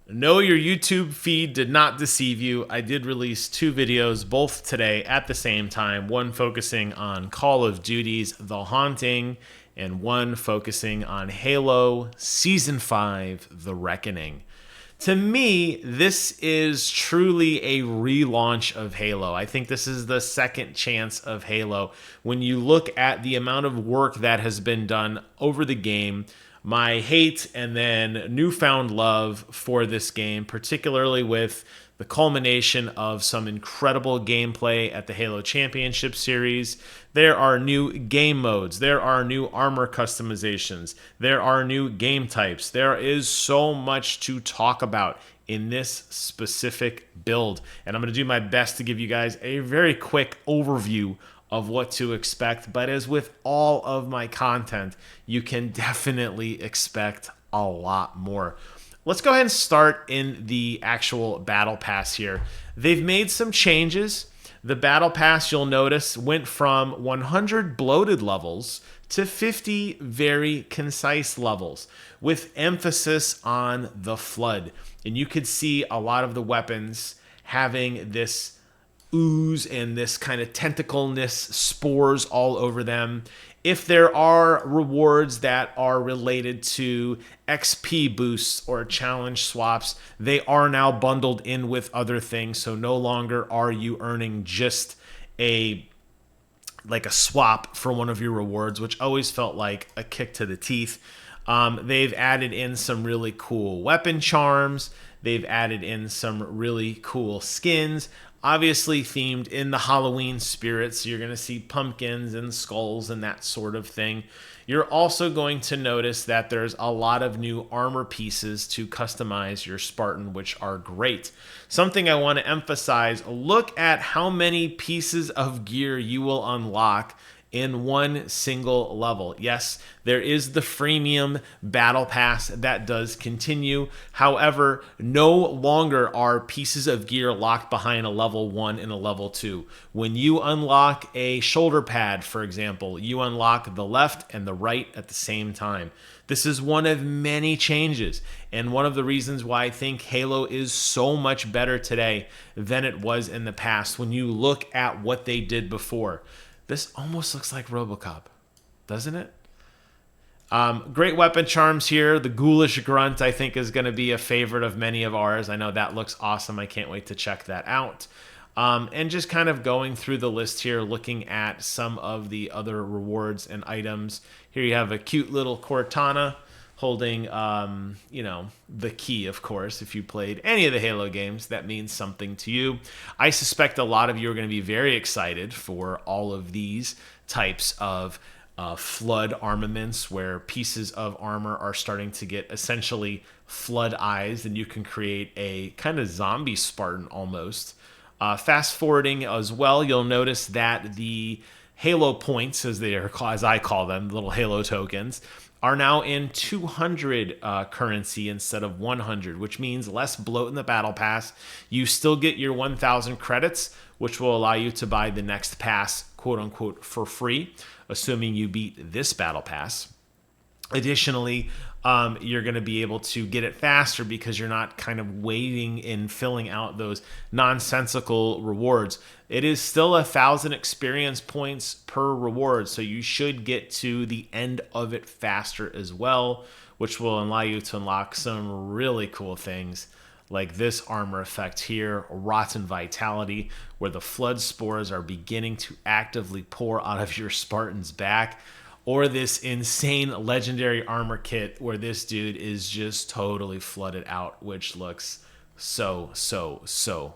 No, your YouTube feed did not deceive you. I did release 2 videos, both today at the same time. One focusing on Call of Duty's The Haunting, and one focusing on Halo Season 5, The Reckoning. To me, this is truly a relaunch of Halo. I think this is the second chance of Halo. When you look at the amount of work that has been done over the game, my hate and then newfound love for this game, particularly with the culmination of some incredible gameplay at the Halo Championship Series. There are new game modes. There are new armor customizations. There are new game types. There is so much to talk about in this specific build. And I'm going to do my best to give you guys a very quick overview of what to expect. But as with all of my content, you can definitely expect a lot more. Let's go ahead and start in the actual battle pass here. They've made some changes. The battle pass, you'll notice, went from 100 bloated levels to 50 very concise levels, with emphasis on the flood. And you could see a lot of the weapons having this ooze and this kind of tentacleness, spores all over them. If there are rewards that are related to XP boosts or challenge swaps, they are now bundled in with other things. So no longer are you earning just a swap for one of your rewards, which always felt like a kick to the teeth. They've added in some really cool weapon charms. They've added in some really cool skins, obviously themed in the Halloween spirit. So you're going to see pumpkins and skulls and that sort of thing. You're also going to notice that there's a lot of new armor pieces to customize your Spartan, which are great. Something I want to emphasize, look at how many pieces of gear you will unlock in one single level. Yes, there is the freemium battle pass that does continue. However, no longer are pieces of gear locked behind a level 1 and a level 2. When you unlock a shoulder pad, for example, you unlock the left and the right at the same time. This is one of many changes, and one of the reasons why I think Halo is so much better today than it was in the past. When you look at what they did before, this almost looks like RoboCop, doesn't it? Great weapon charms here. The Ghoulish Grunt, I think, is going to be a favorite of many of ours. I know that looks awesome. I can't wait to check that out. And just kind of going through the list here, looking at some of the other rewards and items. Here you have a cute little Cortana holding, the key, of course. If you played any of the Halo games, that means something to you. I suspect a lot of you are going to be very excited for all of these types of flood armaments, where pieces of armor are starting to get essentially flood eyes, and you can create a kind of zombie Spartan almost. Fast forwarding as well, you'll notice that the Halo points, as I call them, little Halo tokens, are now in 200 currency instead of 100, which means less bloat in the battle pass. You still get your 1,000 credits, which will allow you to buy the next pass, quote unquote, for free, assuming you beat this battle pass. Additionally, you're going to be able to get it faster because you're not kind of waiting and filling out those nonsensical rewards. It is still 1,000 experience points per reward, so you should get to the end of it faster as well, which will allow you to unlock some really cool things like this armor effect here, Rotten Vitality, where the flood spores are beginning to actively pour out of your Spartan's back. Or this insane legendary armor kit where this dude is just totally flooded out, which looks so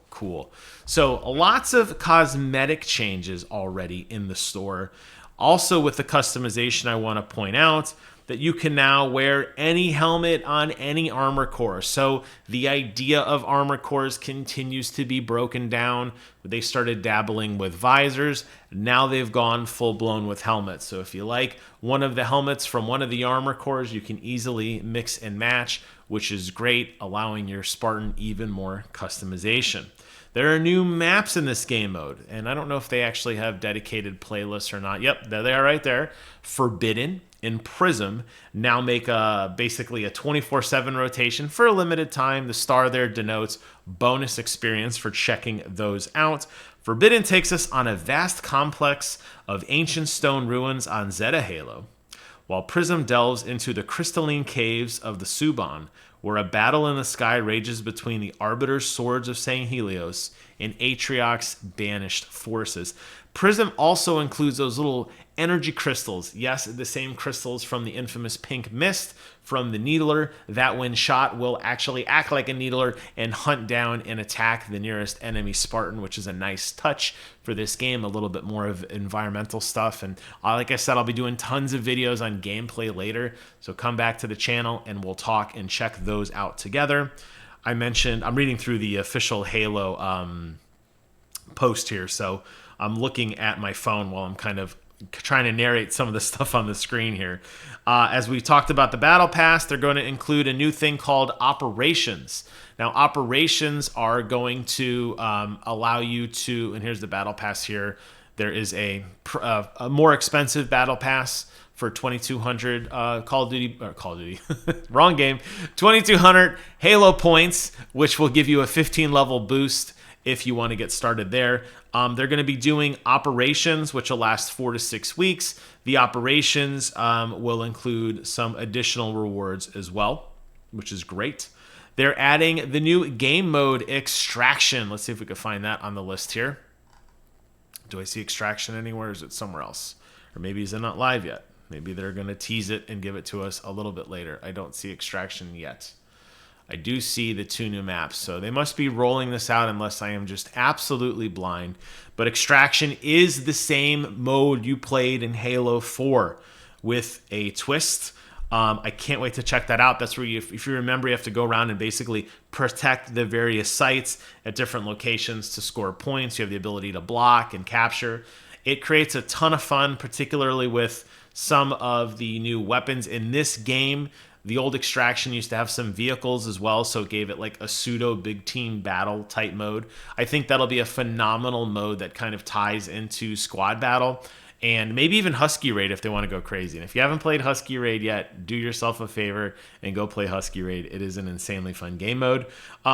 cool. So lots of cosmetic changes already in the store. Also with the customization, I want to point out that you can now wear any helmet on any armor core. So the idea of armor cores continues to be broken down. They started dabbling with visors. Now they've gone full blown with helmets. So if you like one of the helmets from one of the armor cores, you can easily mix and match, which is great, allowing your Spartan even more customization. There are new maps in this game mode, and I don't know if they actually have dedicated playlists or not. Yep, there they are right there. Forbidden and Prism now make basically a 24/7 rotation for a limited time. The star there denotes bonus experience for checking those out. Forbidden takes us on a vast complex of ancient stone ruins on Zeta Halo, while Prism delves into the crystalline caves of the Suban, where a battle in the sky rages between the Arbiter's swords of St. Helios and Atriox's banished forces. Prism also includes those little energy crystals. Yes, the same crystals from the infamous pink mist from the Needler that when shot will actually act like a Needler and hunt down and attack the nearest enemy Spartan, which is a nice touch for this game. A little bit more of environmental stuff. And like I said, I'll be doing tons of videos on gameplay later. So come back to the channel and we'll talk and check those out together. I mentioned, I'm reading through the official Halo post here. So I'm looking at my phone while I'm kind of trying to narrate some of the stuff on the screen here. As we talked about the Battle Pass, they're going to include a new thing called Operations. Now, Operations are going to allow you to, and here's the Battle Pass here. There is a more expensive Battle Pass for 2,200 Call of Duty, wrong game, 2,200 Halo points, which will give you a 15 level boost if you want to get started there. They're going to be doing Operations, which will last 4 to 6 weeks. The Operations will include some additional rewards as well, which is great. They're adding the new game mode, Extraction. Let's see if we can find that on the list here. Do I see Extraction anywhere? Or is it somewhere else? Or maybe is it not live yet? Maybe they're going to tease it and give it to us a little bit later. I don't see Extraction yet. I do see the 2 new maps, so they must be rolling this out unless I am just absolutely blind. But Extraction is the same mode you played in Halo 4 with a twist. I can't wait to check that out. That's where, if you remember, you have to go around and basically protect the various sites at different locations to score points. You have the ability to block and capture. It creates a ton of fun, particularly with some of the new weapons in this game. The old Extraction used to have some vehicles as well, so it gave it like a pseudo big team battle type mode. I think that'll be a phenomenal mode that kind of ties into squad battle and maybe even Husky Raid if they want to go crazy. And if you haven't played Husky Raid yet, do yourself a favor and go play Husky Raid. It is an insanely fun game mode.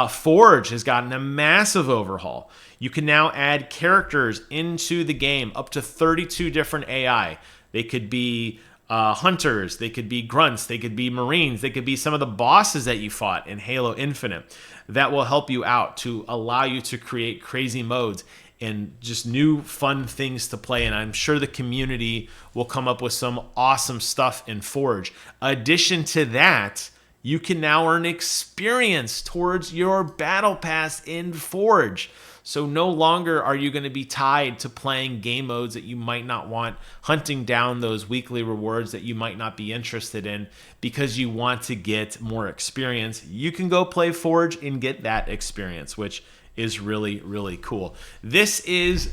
Forge has gotten a massive overhaul. You can now add characters into the game, up to 32 different AI. They could be hunters, they could be grunts, they could be marines, they could be some of the bosses that you fought in Halo Infinite. That will help you out to allow you to create crazy modes and just new fun things to play. And I'm sure the community will come up with some awesome stuff in Forge. Addition to that, you can now earn experience towards your Battle Pass in Forge. So no longer are you going to be tied to playing game modes that you might not want, hunting down those weekly rewards that you might not be interested in because you want to get more experience. You can go play Forge and get that experience, which is really, really cool. This is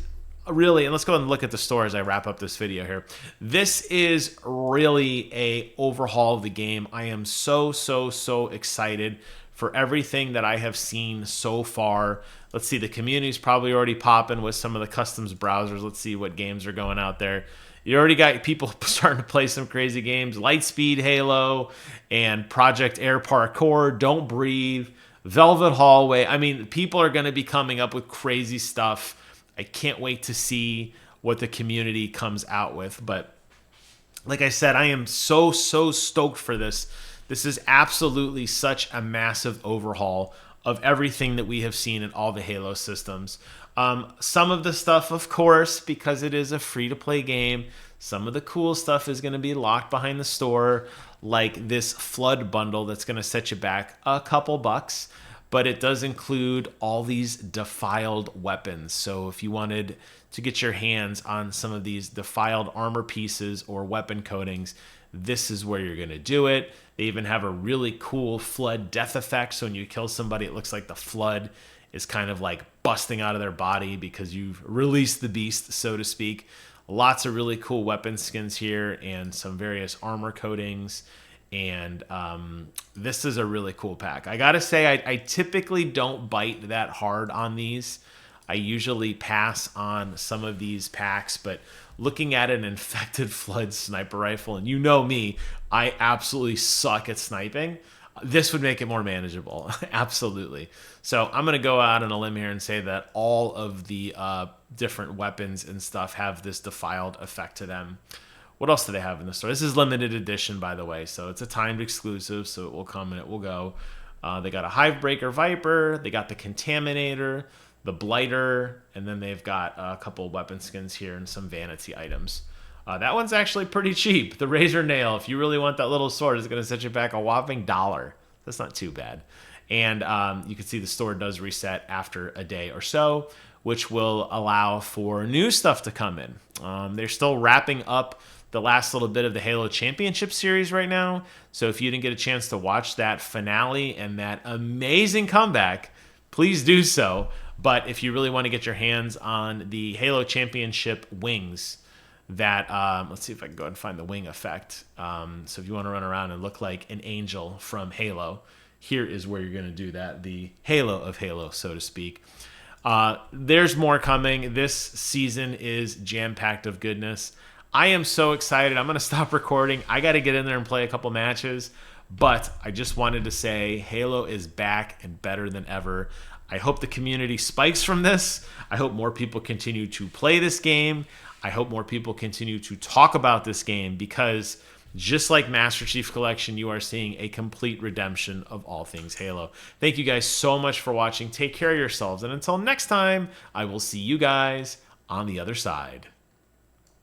really, and let's go and look at the store as I wrap up this video here. This is really a overhaul of the game. I am so excited for everything that I have seen so far. Let's see, the community's probably already popping with some of the customs browsers. Let's see what games are going out there. You already got people starting to play some crazy games. Lightspeed Halo and Project Air Parkour, Don't Breathe, Velvet Hallway. I mean, people are going to be coming up with crazy stuff. I can't wait to see what the community comes out with. But like I said, I am so stoked for this. This is absolutely such a massive overhaul of everything that we have seen in all the Halo systems. Some of the stuff, of course, because it is a free-to-play game, some of the cool stuff is going to be locked behind the store, like this Flood bundle that's going to set you back a couple bucks. But it does include all these defiled weapons. So if you wanted to get your hands on some of these defiled armor pieces or weapon coatings, this is where you're going to do it. They even have a really cool flood death effect. So when you kill somebody, it looks like the flood is kind of like busting out of their body because you've released the beast, so to speak. Lots of really cool weapon skins here and some various armor coatings. And this is a really cool pack. I gotta say, I typically don't bite that hard on these. I usually pass on some of these packs, but looking at an infected flood sniper rifle, and you know me, I absolutely suck at sniping. This would make it more manageable. Absolutely. So I'm going to go out on a limb here and say that all of the different weapons and stuff have this defiled effect to them. What else do they have in the store? This is limited edition, by the way, so it's a timed exclusive, so it will come and it will go. They got a Hivebreaker Viper, they got the Contaminator, the Blighter, and then they've got a couple weapon skins here and some vanity items. That one's actually pretty cheap. The Razor Nail, if you really want that little sword, is going to set you back a whopping $1. That's not too bad. And you can see the store does reset after a day or so, which will allow for new stuff to come in. They're still wrapping up the last little bit of the Halo Championship Series right now. So if you didn't get a chance to watch that finale and that amazing comeback, please do so. But if you really want to get your hands on the Halo Championship wings, that let's see if I can go ahead and find the wing effect. So if you want to run around and look like an angel from Halo, here is where you're going to do that. The Halo of Halo, so to speak. There's more coming. This season is jam-packed of goodness. I am so excited. I'm going to stop recording. I got to get in there and play a couple matches. But I just wanted to say Halo is back and better than ever. I hope the community spikes from this. I hope more people continue to play this game. I hope more people continue to talk about this game because just like Master Chief Collection, you are seeing a complete redemption of all things Halo. Thank you guys so much for watching. Take care of yourselves. And until next time, I will see you guys on the other side.